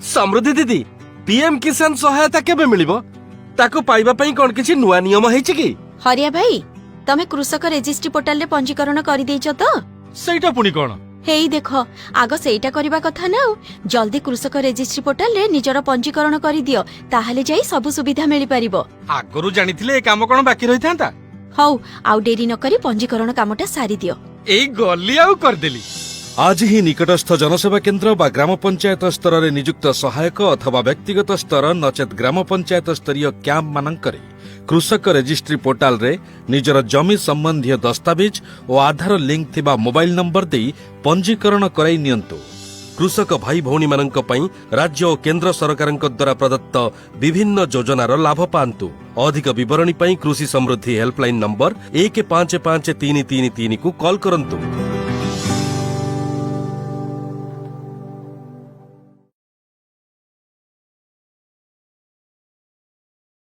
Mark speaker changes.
Speaker 1: समृद्धि दीदी पीएम किसान सहायता केबे मिलिबो ताको पाइबा पई कोन किछि नुवा नियम हेछि कि
Speaker 2: हरिया भाई तमे कृषक रेजिस्ट्री पोर्टाल रे पंजीकरण करि देइछो तो
Speaker 1: सेटा पुनी कोन
Speaker 2: हेई देखो आगो सेटा करबा कथा ना जल्दी कृषक रेजिस्ट्री पोर्टाल रे निजर पंजीकरण करि दियो ताहाले जाई सब सुविधा मिलि परिबो
Speaker 1: आगरु जानिथिले ए काम कोन बाकी रहि थांता
Speaker 2: हौ आउ डेरी न करी पंजीकरण कामटा सारी दियो
Speaker 1: एई गल्ली आउ कर देली आज ही निकटस्थ जनसेवा केन्द्र बा ग्राम पंचायत स्तर रे नियुक्त सहायक अथवा व्यक्तिगत स्तर नचेत ग्राम पंचायत स्तरीय कैंप मानकरे कृषक रेजिस्ट्री पोर्टाल रे निजर जमी संबंधी दस्तावेज और आधार लिंक थिबा मोबाइल नंबर देई पंजीकरण कराई नियंतु। कृषक भाई भौणी मानक पई राज्य और केंद्र सरकारक द्वारा प्रदत्त विभिन्न योजनार लाभ पांतु। अधिक विवरणी पई कृषि समृद्धि हेल्पलाइन नंबर 155333 को कॉल करंतु।